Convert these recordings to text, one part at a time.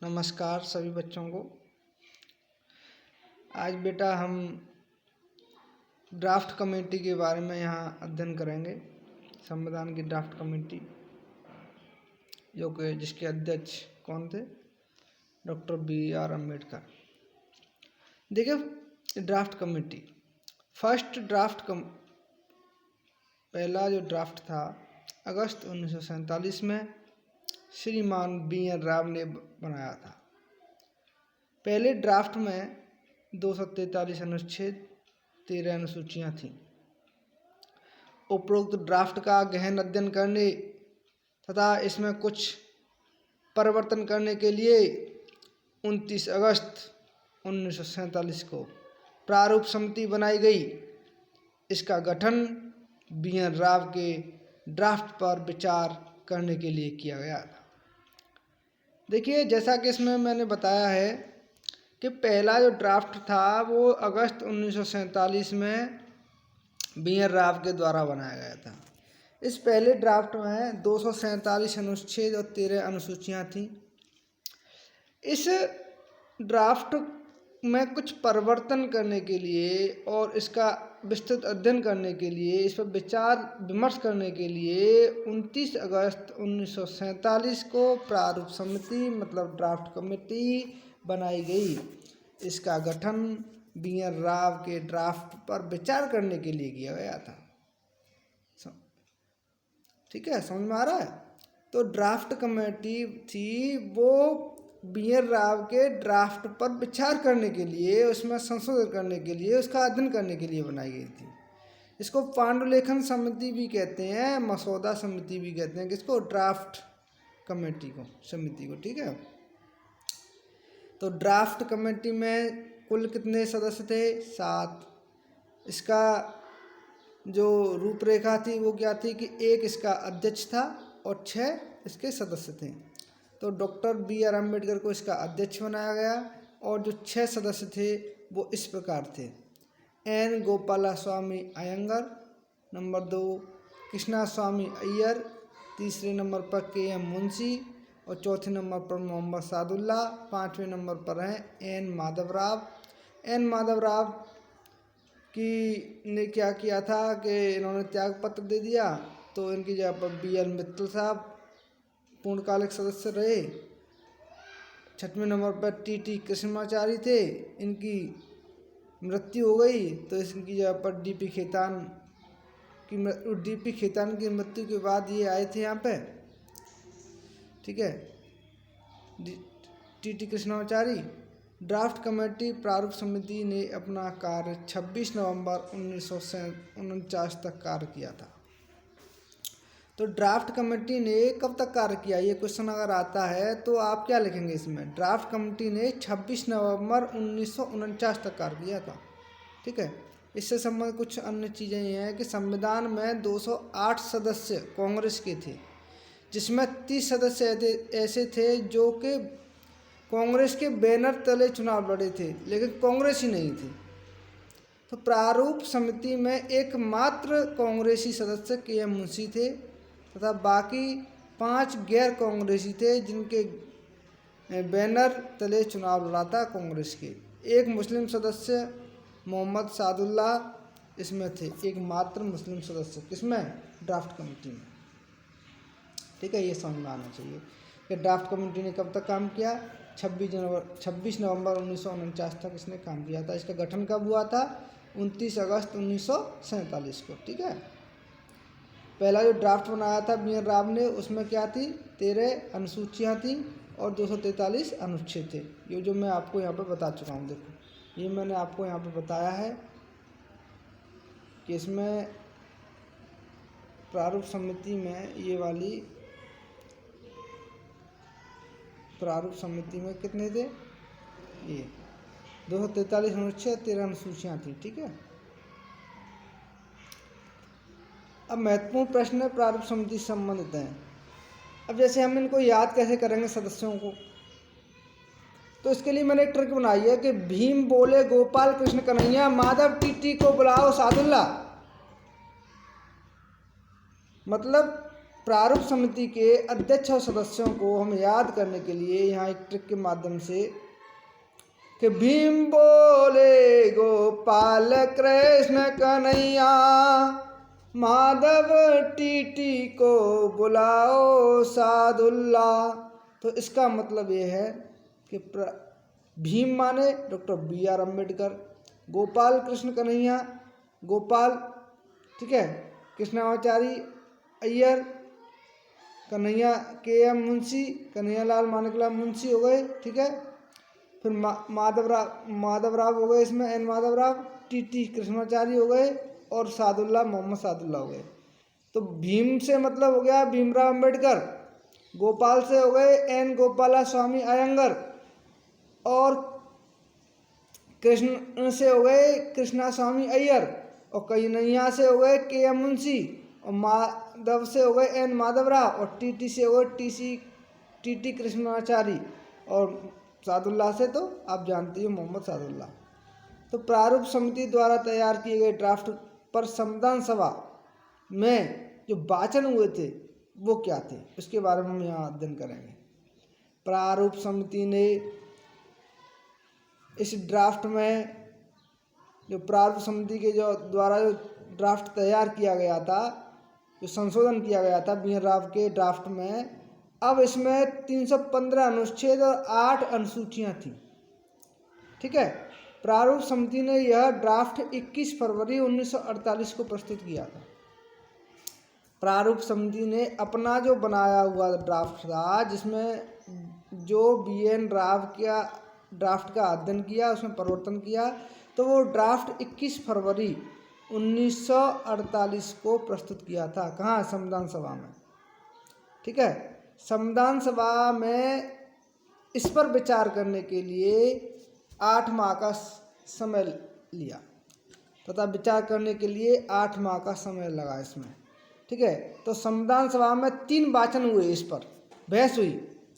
नमस्कार सभी बच्चों को। आज बेटा हम ड्राफ्ट कमेटी के बारे में यहाँ अध्ययन करेंगे। संविधान की ड्राफ्ट कमेटी जो कि जिसके अध्यक्ष कौन थे? Doctor B.R. अम्बेडकर। देखिए ड्राफ्ट कमेटी पहला जो ड्राफ्ट था अगस्त 1947 में श्रीमान B.N. राव ने बनाया था। पहले ड्राफ्ट में 243 अनुच्छेद 13 अनुसूचियाँ थीं। उपरोक्त ड्राफ्ट का गहन अध्ययन करने तथा इसमें कुछ परिवर्तन करने के लिए 29 अगस्त 1947 को प्रारूप समिति बनाई गई। इसका गठन B.N. राव के ड्राफ्ट पर विचार करने के लिए किया गया था। देखिए जैसा कि इसमें मैंने बताया है कि पहला जो ड्राफ्ट था वो अगस्त 1947 में B.N. राव के द्वारा बनाया गया था। इस पहले ड्राफ्ट में 247 अनुच्छेद और 13 अनुसूचियाँ थीं। इस ड्राफ्ट में कुछ परिवर्तन करने के लिए और इसका विस्तृत अध्ययन करने के लिए, इस पर विचार विमर्श करने के लिए 29 अगस्त 1947 को प्रारूप समिति मतलब ड्राफ्ट कमेटी बनाई गई। इसका गठन B.N. राव के ड्राफ्ट पर विचार करने के लिए किया गया था। ठीक है, समझ में आ रहा है? तो ड्राफ्ट कमेटी थी वो B.N. राव के ड्राफ्ट पर विचार करने के लिए, उसमें संशोधन करने के लिए, उसका अध्ययन करने के लिए बनाई गई थी। इसको पांडुलेखन समिति भी कहते हैं, मसौदा समिति भी कहते हैं। किसको? ड्राफ्ट कमेटी को, समिति को। ठीक है, तो ड्राफ्ट कमेटी में कुल कितने सदस्य थे? 7। इसका जो रूपरेखा थी वो क्या थी कि एक इसका अध्यक्ष था और 6 इसके सदस्य थे। तो डॉक्टर B.R. अम्बेडकर को इसका अध्यक्ष बनाया गया और जो 6 सदस्य थे वो इस प्रकार थे: N. गोपालास्वामी अयंगर, नंबर 2 कृष्णास्वामी अय्यर, तीसरे नंबर पर K.M. मुंशी और चौथे नंबर पर मोहम्मद सादुल्ला, 5वें नंबर पर हैं N. माधव राव। N. माधव राव की ने क्या किया था कि इन्होंने त्याग पत्र दे दिया, तो इनकी जगह पर B.L. मित्तल साहब पूर्णकालिक सदस्य रहे। 6वें नंबर पर T.T. कृष्णाचारी थे, इनकी मृत्यु हो गई तो इनकी जगह पर D.P. खेतान की मृत्यु के बाद ये आए थे यहाँ पे। ठीक है, T.T. कृष्णाचारी। ड्राफ्ट कमेटी प्रारूप समिति ने अपना कार्य 26 नवंबर 1949 तक कार्य किया था। तो ड्राफ्ट कमेटी ने कब तक कार्य किया, ये क्वेश्चन अगर आता है तो आप क्या लिखेंगे इसमें? ड्राफ्ट कमेटी ने 26 नवंबर 1949 तक कार्य किया था। ठीक है, इससे संबंधित कुछ अन्य चीज़ें ये हैं कि संविधान में 208 सदस्य कांग्रेस के थे, जिसमें 30 सदस्य ऐसे थे जो कि कांग्रेस के बैनर तले चुनाव लड़े थे लेकिन कांग्रेस ही नहीं थी। तो प्रारूप समिति में एकमात्र कांग्रेसी सदस्य K.M. मुंशी थे तथा बाकी 5 गैर कांग्रेसी थे जिनके बैनर तले चुनाव लड़ा था कांग्रेस के। एक मुस्लिम सदस्य मोहम्मद सादुल्ला इसमें थे, एकमात्र मुस्लिम सदस्य। किसमें? ड्राफ्ट कमेटी में। ठीक है, ये समझ में आना चाहिए कि ड्राफ्ट कमेटी ने कब तक काम किया? 26 नवंबर 1949 तक इसने काम किया था। इसका गठन कब हुआ था? 29 अगस्त 1947 को। ठीक है, पहला जो ड्राफ्ट बनाया था B.N. राव ने उसमें क्या थी? 13 अनुसूचियाँ थीं और 243 अनुच्छेद थे। ये जो मैं आपको यहाँ पर बता चुका हूँ। देखो ये मैंने आपको यहाँ पर बताया है कि इसमें प्रारूप समिति में ये वाली प्रारूप समिति में कितने थे? ये 243 अनुच्छेद 13 अनुसूचियाँ थी। ठीक है, अब महत्वपूर्ण प्रश्न प्रारूप समिति से संबंधित हैं। अब जैसे हम इनको याद कैसे करेंगे सदस्यों को, तो इसके लिए मैंने एक ट्रिक बनाई है कि भीम बोले गोपाल कृष्ण कन्हैया, माधव T.T. को बुलाओ सादुल्ला। मतलब प्रारूप समिति के अध्यक्ष और सदस्यों को हम याद करने के लिए यहाँ एक ट्रिक के माध्यम से कि भीम बोले गोपाल कृष्ण कन्हैया, माधव टीटी को बुलाओ सादुल्ला। तो इसका मतलब ये है कि भीम माने डॉक्टर BR अम्बेडकर, गोपाल कृष्ण कन्हैया, गोपाल, ठीक है, कृष्णाचारी अय्यर, कन्हैया KM मुंशी, कन्हैयालाल मानिकलाल मुंशी हो गए, ठीक है। फिर माधवराव हो गए, इसमें N माधवराव, TT कृष्णाचारी हो गए और सादुल्ला मोहम्मद सादुल्ला हो गए। तो भीम से मतलब हो गया भीमराव अम्बेडकर, गोपाल से हो गए N गोपाला स्वामी अयंगर और कृष्ण से हो गए कृष्णा स्वामी अय्यर और कन्हैया से हो गए KM मुंशी और माधव से हो गए N माधवराव और TT से हो गए TT कृष्णाचारी और सादुल्ला से तो आप जानती हो मोहम्मद सादुल्ला। तो प्रारूप समिति द्वारा तैयार किए गए ड्राफ्ट पर संविधान सभा में जो वाचन हुए थे वो क्या थे, इसके बारे में हम यहाँ अध्ययन करेंगे। प्रारूप समिति ने इस ड्राफ्ट में जो प्रारूप समिति के जो द्वारा जो ड्राफ्ट तैयार किया गया था, जो संशोधन किया गया था BR राव के ड्राफ्ट में, अब इसमें 315 अनुच्छेद और 8 अनुसूचियाँ थी, ठीक है। प्रारूप समिति ने यह ड्राफ्ट 21 फरवरी 1948 को प्रस्तुत किया था। प्रारूप समिति ने अपना जो बनाया हुआ ड्राफ्ट था, जिसमें जो BN राव का ड्राफ्ट का अध्ययन किया, उसमें परिवर्तन किया, तो वो ड्राफ्ट 21 फरवरी 1948 को प्रस्तुत किया था। कहाँ? संविधान सभा में, ठीक है। संविधान सभा में इस पर विचार करने के लिए 8 माह का समय लिया तथा विचार करने के लिए 8 माह का समय लगा इसमें, ठीक है। तो संविधान सभा में 3 वाचन हुए, इस पर बहस हुई,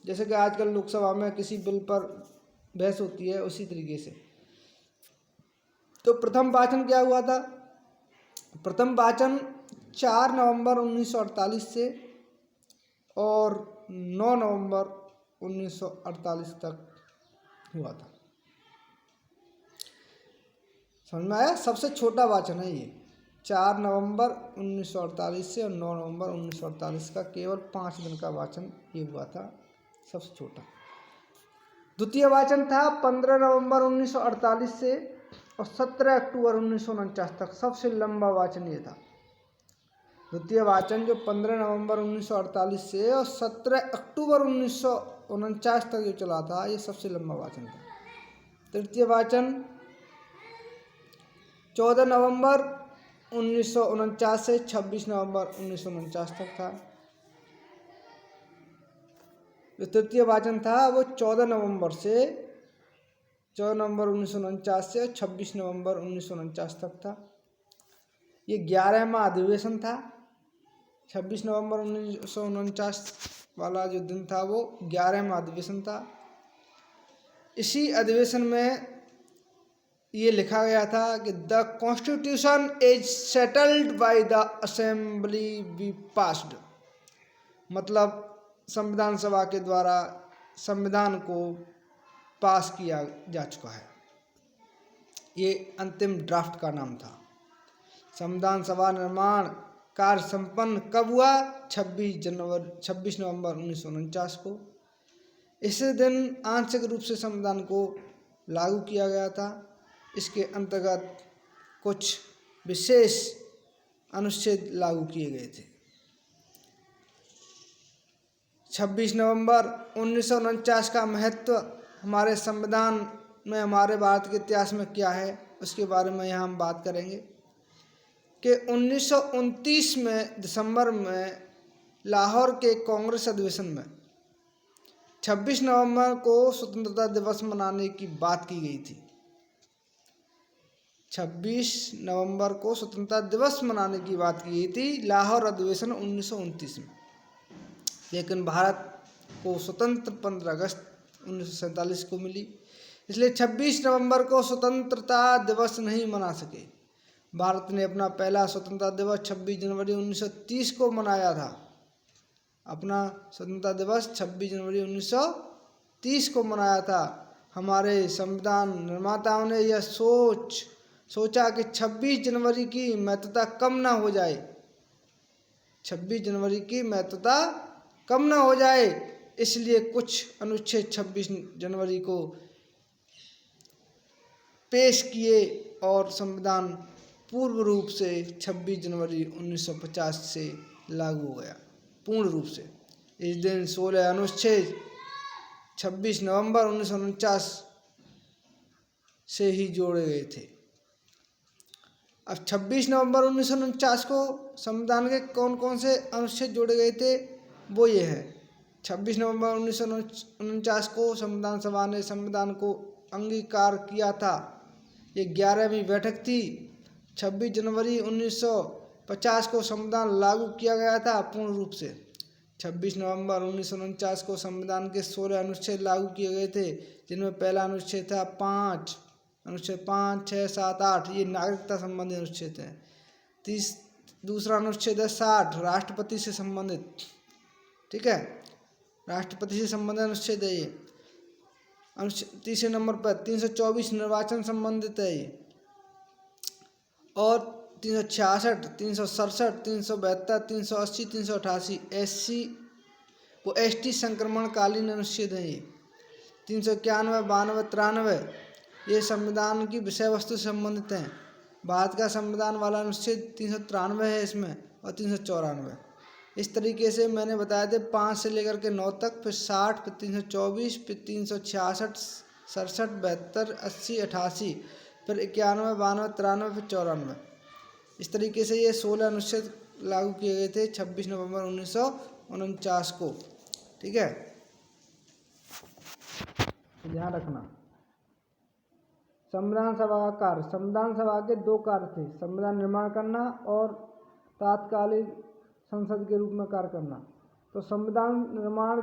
जैसे कि आजकल लोकसभा में किसी बिल पर बहस होती है, उसी तरीके से। तो प्रथम वाचन क्या हुआ था? प्रथम वाचन 4 नवंबर 1948 से और 9 नवंबर 1948 तक हुआ था। समझ में आया? सबसे छोटा वाचन है ये, 4 नवंबर 1948 से और 9 नवंबर 1948 का केवल 5 दिन का वाचन ये हुआ था, सबसे छोटा। द्वितीय वाचन था 15 नवंबर 1948 से और 17 अक्टूबर 1949 तक, सबसे लंबा वाचन ये था। द्वितीय वाचन जो 15 नवंबर 1948 से और 17 अक्टूबर 1949 तक जो चला था, ये सबसे लंबा वाचन था। तृतीय वाचन 14 नवंबर 1949 से 26 नवंबर 1949 तक था। जो तृतीय वाचन था वो 14 नवंबर 1949 से 26 नवंबर 1949 तक था। ये 11वां अधिवेशन था। 26 नवंबर 1949 वाला जो दिन था वो 11वां अधिवेशन था। इसी अधिवेशन में ये लिखा गया था कि the constitution is settled by the assembly be passed, मतलब संविधान सभा के द्वारा संविधान को पास किया जा चुका है। ये अंतिम ड्राफ्ट का नाम था। संविधान सभा निर्माण कार्य संपन्न कब हुआ? 26 नवंबर 1949 को। इसी दिन आंशिक रूप से संविधान को लागू किया गया था। इसके अंतर्गत कुछ विशेष अनुच्छेद लागू किए गए थे। 26 नवंबर 1949 का महत्व हमारे संविधान में, हमारे भारत के इतिहास में क्या है, उसके बारे में यहाँ हम बात करेंगे कि 1929 में दिसंबर में लाहौर के कांग्रेस अधिवेशन में 26 नवंबर को स्वतंत्रता दिवस मनाने की बात की गई थी। 26 नवंबर को स्वतंत्रता दिवस मनाने की बात की गई थी लाहौर अधिवेशन 1929 में, लेकिन भारत को स्वतंत्र 15 अगस्त 1947 को मिली, इसलिए 26 नवंबर को स्वतंत्रता दिवस नहीं मना सके। भारत ने अपना पहला स्वतंत्रता दिवस 26 जनवरी 1930 को मनाया था। अपना स्वतंत्रता दिवस 26 जनवरी 1930 को मनाया था। हमारे संविधान निर्माताओं ने यह सोचा कि 26 जनवरी की महत्वता कम ना हो जाए, 26 जनवरी की महत्वता कम ना हो जाए, इसलिए कुछ अनुच्छेद 26 जनवरी को पेश किए और संविधान पूर्ण रूप से 26 जनवरी 1950 से लागू हो गया, पूर्ण रूप से। इस दिन 16 अनुच्छेद 26 नवंबर 1949 से ही जोड़े गए थे। अब 26 नवंबर 1949 को संविधान के कौन कौन से अनुच्छेद जोड़े गए थे वो ये है। 26 नवंबर 1949 को संविधान सभा ने संविधान को अंगीकार किया था। ये 11वीं बैठक थी। 26 जनवरी 1950 को संविधान लागू किया गया था पूर्ण रूप से। 26 नवंबर 1949 को संविधान के 16 अनुच्छेद लागू किए गए थे, जिनमें पहला अनुच्छेद था अनुच्छेद 5, 6, 7, 8 ये नागरिकता संबंधी अनुच्छेद हैं। दूसरा अनुच्छेद है 60 राष्ट्रपति से संबंधित, ठीक है, राष्ट्रपति से संबंधित अनुच्छेद है ये। तीसरे नंबर पर 324 निर्वाचन संबंधित है ये, और 366, 367, 372, 380, 388 SC संक्रमणकालीन अनुच्छेद है ये। 391, 92, 93 ये संविधान की विषय वस्तु से संबंधित हैं। भारत का संविधान वाला अनुच्छेद 393 है इसमें, और 394। इस तरीके से मैंने बताया थे 5 से लेकर के 9 तक, फिर 60, फिर 324, फिर 366, 67, 72, 80, 88, फिर 91, 92, 93, फिर 94। इस तरीके से ये 16 अनुच्छेद लागू किए गए थे 26 नवंबर 1949 को, ठीक है, ध्यान रखना। संविधान सभा का कार्य। संविधान सभा के 2 कार्य थे, संविधान निर्माण करना और तात्कालिक संसद के रूप में कार्य करना। तो संविधान निर्माण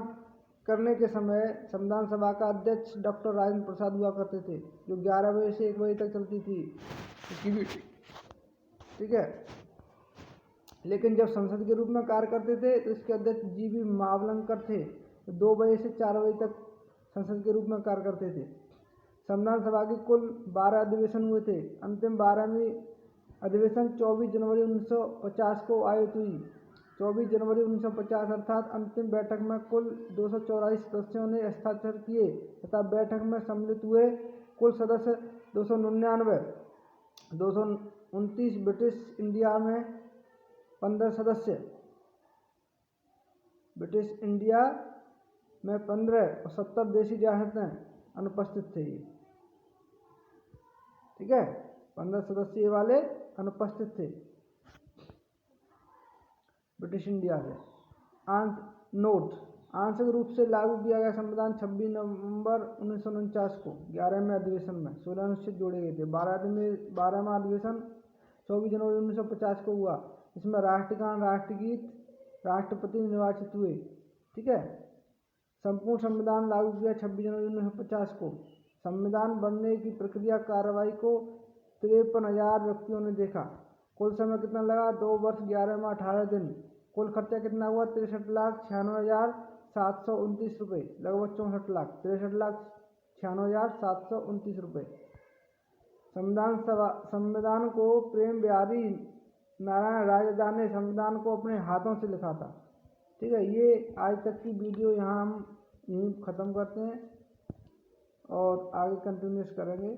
करने के समय संविधान सभा का अध्यक्ष डॉक्टर राजेंद्र प्रसाद हुआ करते थे, जो 11 बजे से 1 बजे तक चलती थी इसकी मीटिंग, ठीक है। लेकिन जब संसद के रूप में कार्य करते थे तो इसके अध्यक्ष GV मावलंकर थे, तो 2 बजे से 4 बजे तक संसद के रूप में कार्य करते थे। संविधान सभा के कुल 12 अधिवेशन हुए थे। अंतिम 12वीं अधिवेशन 24 जनवरी 1950 को आयोजित हुई। 24 जनवरी 1950 अर्थात अंतिम बैठक में कुल 284 सदस्यों ने हस्ताक्षर किए तथा बैठक में सम्मिलित हुए कुल सदस्य 299। 229 ब्रिटिश इंडिया में 15 सदस्य, ब्रिटिश इंडिया में 15 और 70 देशी रियासतें अनुपस्थित थे, ठीक है। 15 सदस्य वाले अनुपस्थित थे ब्रिटिश इंडिया से। नोट, आंशिक रूप से लागू किया गया संविधान 26 नवंबर 1949 को 11वें अधिवेशन में 16 अनुच्छेद जोड़े गए थे। 12वां अधिवेशन 24 जनवरी 1950 को हुआ। इसमें राष्ट्रगान, राष्ट्रगीत, राष्ट्रपति निर्वाचित हुए, ठीक है। संपूर्ण संविधान लागू किया 26 जनवरी 1950 को। संविधान बनने की प्रक्रिया कार्रवाई को 53,000 व्यक्तियों ने देखा। कुल समय कितना लगा? 2 वर्ष 11 माह 18 दिन। कुल खर्चा कितना हुआ? 63,96,729 रुपये, लगभग 64 लाख, 63,96,729 रुपये। संविधान को प्रेम बिहारी नारायण रायजादा ने संविधान को अपने हाथों से लिखा था, ठीक है। ये आज तक की वीडियो यहाँ हम यहीं ख़त्म करते हैं और आगे कंटिन्यूस करेंगे।